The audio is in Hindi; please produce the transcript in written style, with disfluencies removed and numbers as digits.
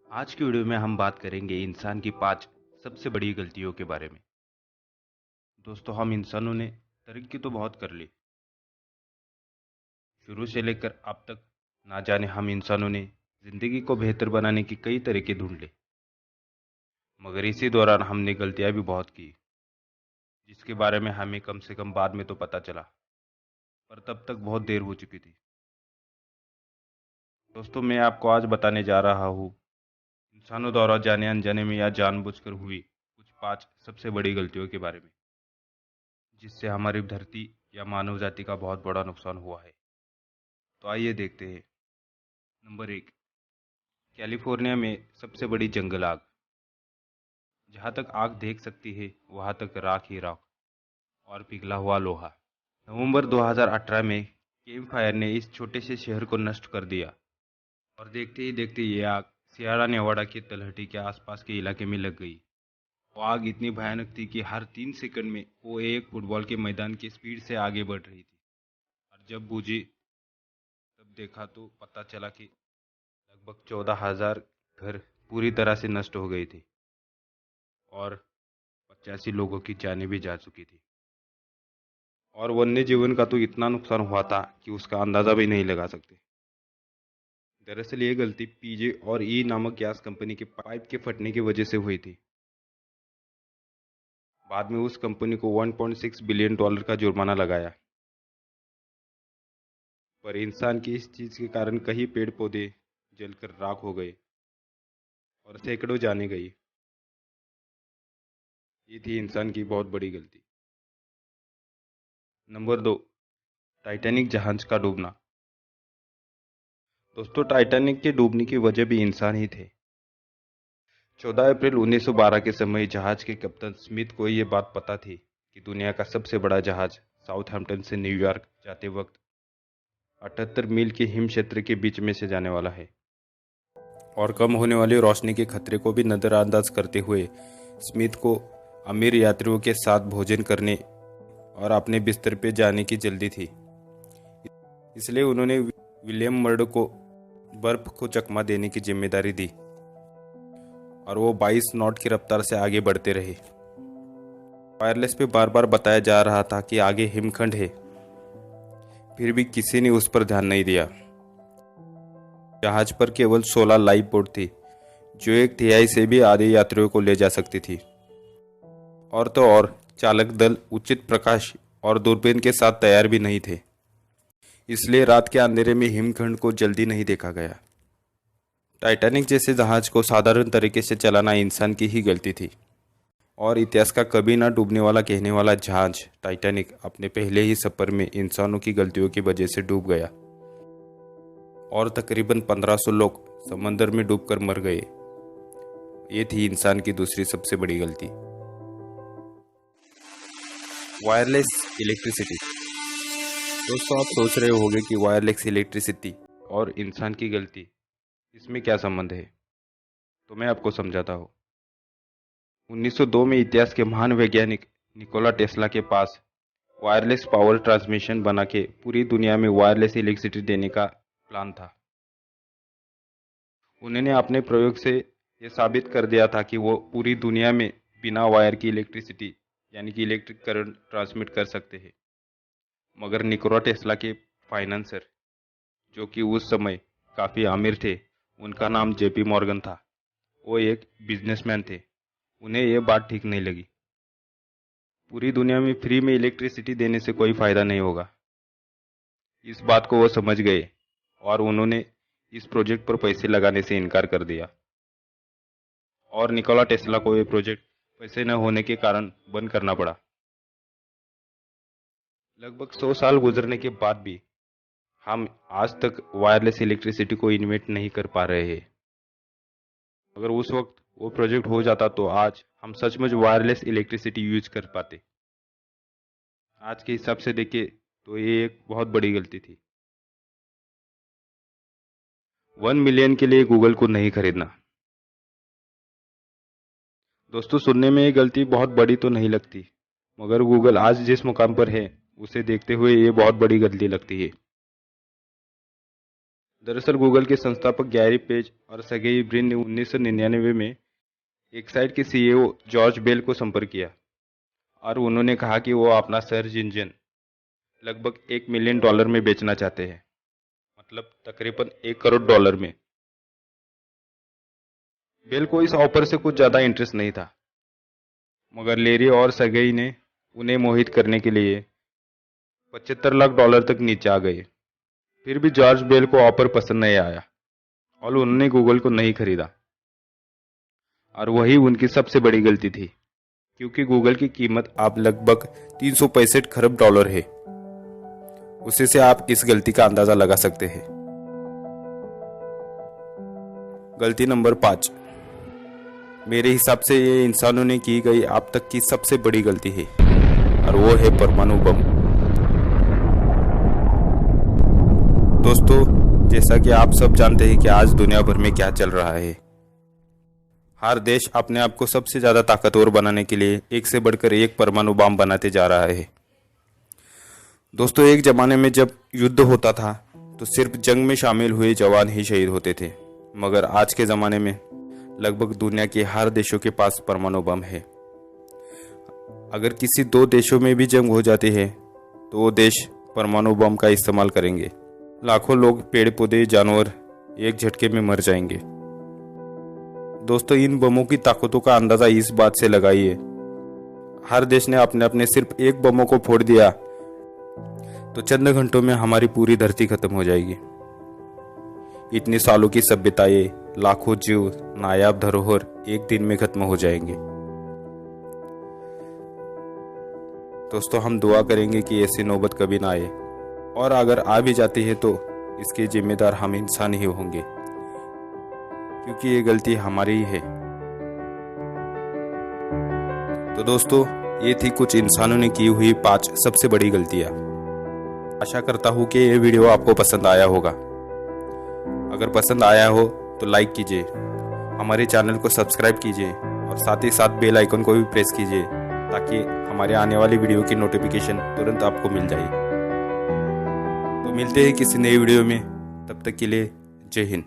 आज की वीडियो में हम बात करेंगे इंसान की 5 सबसे बड़ी गलतियों के बारे में। दोस्तों, हम इंसानों ने तरक्की तो बहुत कर ली, शुरू से लेकर अब तक। ना जाने हम इंसानों ने जिंदगी को बेहतर बनाने की कई तरीके ढूंढ ले, मगर इसी दौरान हमने गलतियां भी बहुत की, जिसके बारे में हमें कम से कम बाद में तो पता चला, पर तब तक बहुत देर हो चुकी थी। दोस्तों, मैं आपको आज बताने जा रहा हूँ इंसानों द्वारा जाने अनजाने में या जानबूझकर हुई कुछ 5 सबसे बड़ी गलतियों के बारे में, जिससे हमारी धरती या मानव जाति का बहुत बड़ा नुकसान हुआ है। तो आइए देखते हैं। नंबर 1, कैलिफोर्निया में सबसे बड़ी जंगल आग। जहाँ तक आग देख सकती है वहाँ तक राख ही राख और पिघला हुआ लोहा। नवंबर 2018 में कैंप फायर ने इस छोटे से शहर को नष्ट कर दिया, और देखते ही देखते ये आग सियारा नेवाडा की तलहटी के आसपास के इलाके में लग गई। वो आग इतनी भयानक थी कि हर 3 सेकंड में वो एक फुटबॉल के मैदान की स्पीड से आगे बढ़ रही थी। और जब बुझी तब देखा तो पता चला कि लगभग 14,000 घर पूरी तरह से नष्ट हो गए थे और 85 लोगों की जानें भी जा चुकी थी। और वन्य जीवन का तो इतना नुकसान हुआ था कि उसका अंदाजा भी नहीं लगा सकते। दरअसल ये गलती पीजे और ई नामक गैस कंपनी के पाइप के फटने की वजह से हुई थी। बाद में उस कंपनी को $1.6 बिलियन का जुर्माना लगाया, पर इंसान की इस चीज के कारण कई पेड़ पौधे जलकर राख हो गए और सैकड़ों जानें गई। ये थी इंसान की बहुत बड़ी गलती। नंबर 2, टाइटैनिक जहाज का डूबना। दोस्तों, टाइटैनिक के डूबने की वजह भी इंसान ही थे। 14 अप्रैल 1912 के समय जहाज के कप्तान स्मिथ को ये बात पता थी कि दुनिया का सबसे बड़ा जहाज साउथहैम्पटन से न्यूयॉर्क जाते वक्त 78 मील के हिम क्षेत्र के बीच में से जाने वाला है। और कम होने वाली रोशनी के खतरे को भी नज़रअंदाज करते हुए स्मिथ को अमीर यात्रियों के साथ भोजन करने और अपने बिस्तर पे जाने की जल्दी थी। इसलिए उन्होंने विलियम मर्डो को बर्फ को चकमा देने की जिम्मेदारी दी और वो 22 नॉट की रफ्तार से आगे बढ़ते रहे। वायरलेस पे बार बार बताया जा रहा था कि आगे हिमखंड है, फिर भी किसी ने उस पर ध्यान नहीं दिया। जहाज पर केवल 16 लाइफ बोट थी, जो एक तिहाई से भी आधे यात्रियों को ले जा सकती थी। और तो और चालक दल उचित प्रकाश और दूरबीन के साथ तैयार भी नहीं थे, इसलिए रात के अंधेरे में हिमखंड को जल्दी नहीं देखा गया। टाइटैनिक जैसे जहाज को साधारण तरीके से चलाना इंसान की ही गलती थी, और इतिहास का कभी ना डूबने वाला कहने वाला जहाज टाइटैनिक अपने पहले ही सफर में इंसानों की गलतियों की वजह से डूब गया और तकरीबन 1500 लोग समंदर में डूबकर मर गए। ये थी इंसान की दूसरी सबसे बड़ी गलती। Wireless electricity. दोस्तों, आप सोच रहे होंगे कि वायरलेस इलेक्ट्रिसिटी और इंसान की गलती, इसमें क्या संबंध है? तो मैं आपको समझाता हूँ। 1902 में इतिहास के महान वैज्ञानिक निकोला टेस्ला के पास वायरलेस पावर ट्रांसमिशन बना के पूरी दुनिया में वायरलेस इलेक्ट्रिसिटी देने का प्लान था। उन्होंने अपने प्रयोग से यह साबित कर दिया था कि वो पूरी दुनिया में बिना वायर की इलेक्ट्रिसिटी यानी कि इलेक्ट्रिक करंट ट्रांसमिट कर सकते हैं। मगर निकोला टेस्ला के फाइनेंसर, जो कि उस समय काफ़ी अमीर थे, उनका नाम जेपी मॉर्गन था, वो एक बिजनेसमैन थे, उन्हें यह बात ठीक नहीं लगी। पूरी दुनिया में फ्री में इलेक्ट्रिसिटी देने से कोई फायदा नहीं होगा। इस बात को वो समझ गए और उन्होंने इस प्रोजेक्ट पर पैसे लगाने से इनकार कर दिया, और निकोला टेस्ला को ये प्रोजेक्ट पैसे न होने के कारण बंद करना पड़ा। लगभग 100 साल गुजरने के बाद भी हम आज तक वायरलेस इलेक्ट्रिसिटी को इन्वेंट नहीं कर पा रहे हैं। अगर उस वक्त वो प्रोजेक्ट हो जाता तो आज हम सचमुच वायरलेस इलेक्ट्रिसिटी यूज कर पाते। आज के हिसाब से देखें तो ये एक बहुत बड़ी गलती थी। 1 मिलियन के लिए गूगल को नहीं खरीदना। दोस्तों, सुनने में ये गलती बहुत बड़ी तो नहीं लगती, मगर गूगल आज जिस मुकाम पर है उसे देखते हुए ये बहुत बड़ी गलती लगती है। दरअसल गूगल के संस्थापक गैरी पेज और सर्गेई ब्रिन ने 1999 में एक साइट के सीईओ जॉर्ज बेल को संपर्क किया और उन्होंने कहा कि वो अपना सर्च इंजन लगभग $1 मिलियन में बेचना चाहते हैं, मतलब तकरीबन $1 करोड़ में। बेल को इस ऑफर से कुछ ज़्यादा इंटरेस्ट नहीं था, मगर लेरी और सर्गेई ने उन्हें मोहित करने के लिए $75 लाख तक नीचे आ गए। फिर भी जॉर्ज बेल को ऑफर पसंद नहीं आया और उन्होंने गूगल को नहीं खरीदा, और वही उनकी सबसे बड़ी गलती थी, क्योंकि गूगल की कीमत अब लगभग $365 खरब है। उसी से आप इस गलती का अंदाजा लगा सकते हैं। गलती नंबर 5, मेरे हिसाब से ये इंसानों ने की गई अब तक की सबसे बड़ी गलती है, और वो है परमाणु बम। दोस्तों, जैसा कि आप सब जानते हैं कि आज दुनिया भर में क्या चल रहा है। हर देश अपने आप को सबसे ज़्यादा ताकतवर बनाने के लिए एक से बढ़कर एक परमाणु बम बनाते जा रहा है। दोस्तों, एक ज़माने में जब युद्ध होता था तो सिर्फ जंग में शामिल हुए जवान ही शहीद होते थे, मगर आज के ज़माने में लगभग दुनिया के हर देशों के पास परमाणु बम है। अगर किसी 2 देशों में भी जंग हो जाती है तो वो देश परमाणु बम का इस्तेमाल करेंगे। लाखों लोग, पेड़ पौधे, जानवर एक झटके में मर जाएंगे। दोस्तों, इन बमों की ताकतों का अंदाज़ा इस बात से लगाइए, हर देश ने अपने अपने सिर्फ एक बमों को फोड़ दिया तो चंद घंटों में हमारी पूरी धरती खत्म हो जाएगी। इतने सालों की सभ्यताएं, लाखों जीव, नायाब धरोहर एक दिन में खत्म हो जाएंगे। दोस्तों, हम दुआ करेंगे कि ऐसी नौबत कभी ना आए, और अगर आ भी जाती है तो इसके जिम्मेदार हम इंसान ही होंगे, क्योंकि ये गलती हमारी ही है। तो दोस्तों, ये थी कुछ इंसानों ने की हुई 5 सबसे बड़ी गलतियां। आशा करता हूँ कि ये वीडियो आपको पसंद आया होगा। अगर पसंद आया हो तो लाइक कीजिए, हमारे चैनल को सब्सक्राइब कीजिए और साथ ही साथ बेल आइकन को भी प्रेस कीजिए, ताकि हमारे आने वाली वीडियो की नोटिफिकेशन तुरंत आपको मिल जाए। तो मिलते हैं किसी नई वीडियो में, तब तक के लिए जय हिंद।